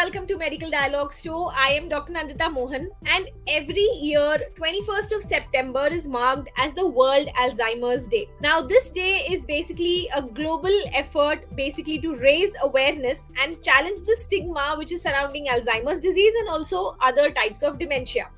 welcome to Medical Dialogue Show. I am Dr. Nandita Mohan, and every year, 21st of September is marked as the World Alzheimer's Day. Now, this day is basically a global effort to raise awareness and challenge the stigma which is surrounding Alzheimer's disease and also other types of dementia.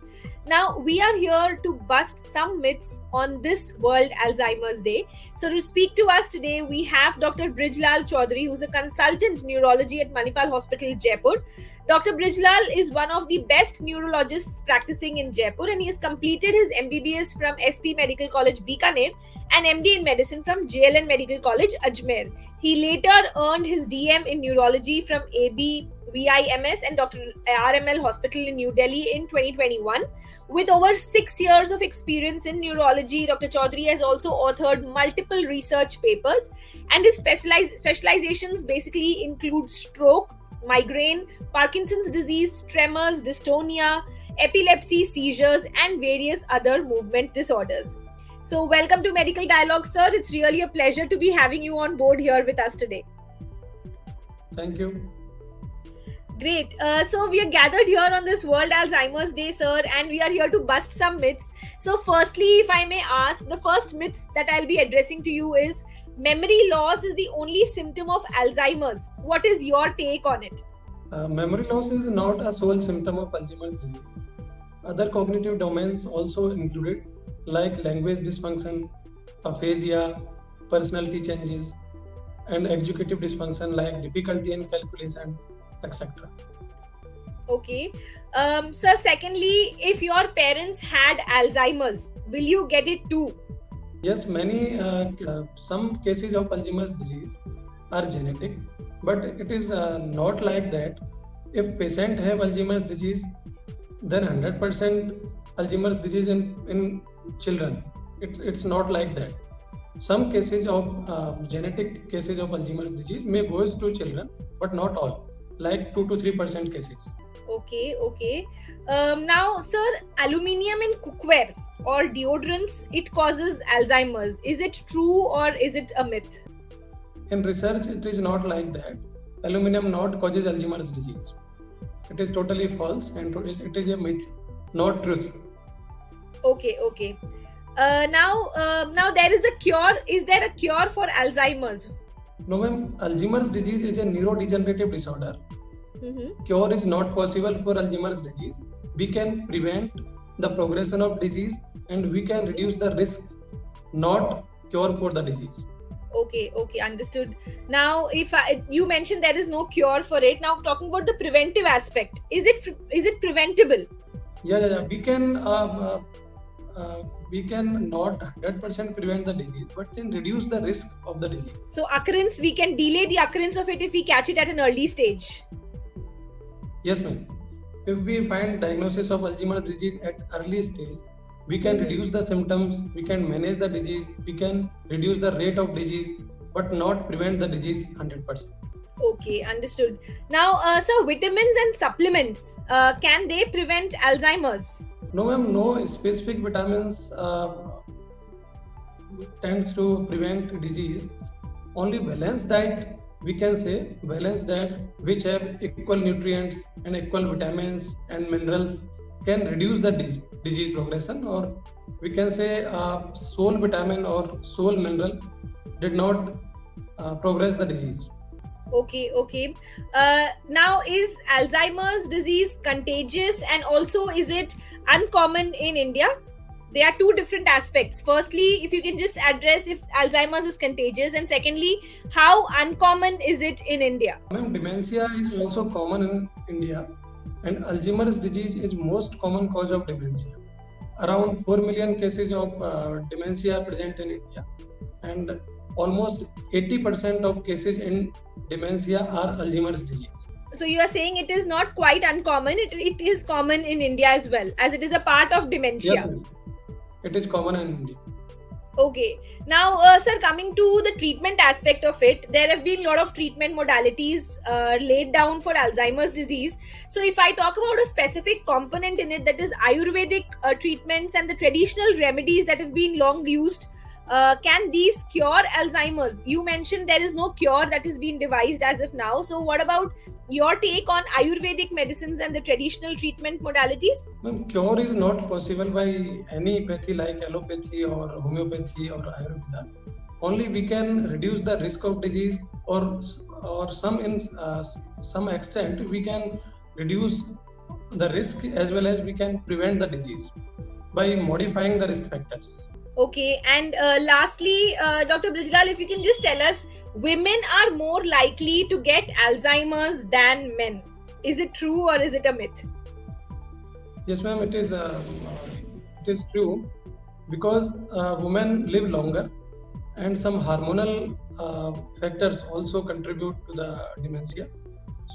Now, we are here to bust some myths on this World Alzheimer's Day. So, to speak to us today, we have Dr. Brij Lal Choudhary, who's a consultant neurology at Manipal Hospital, Jaipur. Dr. Brij Lal is one of the best neurologists practicing in Jaipur, and he has completed his MBBS from SP Medical College, Bikaner, and MD in medicine from J.L.N. Medical College, Ajmer. He later earned his DM in neurology from ABVIMS and Dr. RML Hospital in New Delhi in 2021. With over 6 years of experience in neurology, Dr. Choudhary has also authored multiple research papers, and his specializations basically include stroke, migraine, Parkinson's disease, tremors, dystonia, epilepsy, seizures, and various other movement disorders. So welcome to Medical Dialogue, sir. It's really a pleasure to be having you on board here with us today. Thank you. Great. So we are gathered here on this World Alzheimer's Day, sir, and we are here to bust some myths. So firstly, if I may ask, the first myth that I'll be addressing to you is memory loss is the only symptom of Alzheimer's. What is your take on it? Memory loss is not a sole symptom of Alzheimer's disease. Other cognitive domains also included, like language dysfunction, aphasia, personality changes, and executive dysfunction like difficulty in calculation, etc. Okay. Sir, secondly, if your parents had Alzheimer's, will you get it too? Yes, some cases of Alzheimer's disease are genetic, but it is not like that. If patient have Alzheimer's disease, then 100% Alzheimer's disease in children. It's not like that. Some cases of genetic cases of Alzheimer's disease may goes to children, but not all, like 2 to 3% cases. Okay. Now, sir, aluminium in cookware or deodorants, it causes Alzheimer's. Is it true or is it a myth? In research, it is not like that. Aluminum not causes Alzheimer's disease. It is totally false and it is a myth, not truth. Okay. Now there is a cure. Is there a cure for Alzheimer's? No, ma'am. Alzheimer's disease is a neurodegenerative disorder. Cure is not possible for Alzheimer's disease. We can prevent the progression of disease and we can reduce the risk, not cure for the disease. Okay, understood. Now, you mentioned there is no cure for it. Now, talking about the preventive aspect, is it preventable? Yeah. We can not 100% prevent the disease, but can reduce the risk of the disease. So, we can delay the occurrence of it if we catch it at an early stage. Yes, ma'am. If we find diagnosis of Alzheimer's disease at early stage, we can reduce the symptoms, we can manage the disease, we can reduce the rate of disease, but not prevent the disease 100%. Okay, understood. Now, sir, vitamins and supplements, can they prevent Alzheimer's? No, ma'am, no specific vitamins tends to prevent disease. Only balanced diet, we can say, balanced diet which have equal nutrients and equal vitamins and minerals can reduce the disease progression, or we can say sole vitamin or sole mineral did not progress the disease. Okay. Now, is Alzheimer's disease contagious and also is it uncommon in India? There are two different aspects. Firstly, if you can just address if Alzheimer's is contagious, and secondly, how uncommon is it in India? Dementia is also common in India, and Alzheimer's disease is most common cause of dementia. Around 4 million cases of dementia are present in India, and almost 80% of cases in dementia are Alzheimer's disease. So you are saying it is not quite uncommon, it is common in India as well, as it is a part of dementia. Yes, it is common in India. Okay. Now, sir, coming to the treatment aspect of it, there have been a lot of treatment modalities laid down for Alzheimer's disease. So if I talk about a specific component in it, that is Ayurvedic treatments and the traditional remedies that have been long used, can these cure Alzheimer's? You mentioned there is no cure that has been devised as of now. So, what about your take on Ayurvedic medicines and the traditional treatment modalities? Ma'am, cure is not possible by any pathy like allopathy or homeopathy or Ayurveda. Only we can reduce the risk of disease, or some extent we can reduce the risk as well as we can prevent the disease by modifying the risk factors. Okay, and lastly, Dr. Brij Lal, if you can just tell us, women are more likely to get Alzheimer's than men. Is it true or is it a myth? Yes, ma'am, it is true because women live longer and some hormonal factors also contribute to the dementia.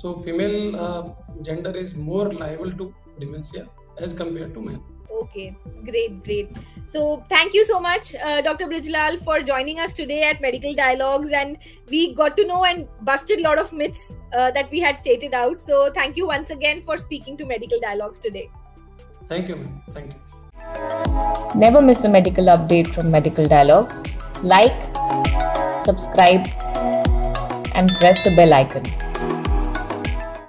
So, female gender is more liable to dementia as compared to men. Okay, great. So, thank you so much, Dr. Brij Lal, for joining us today at Medical Dialogues, and we got to know and busted a lot of myths that we had stated out. So, thank you once again for speaking to Medical Dialogues today. Thank you, ma'am. Thank you. Never miss a medical update from Medical Dialogues. Like, subscribe, and press the bell icon.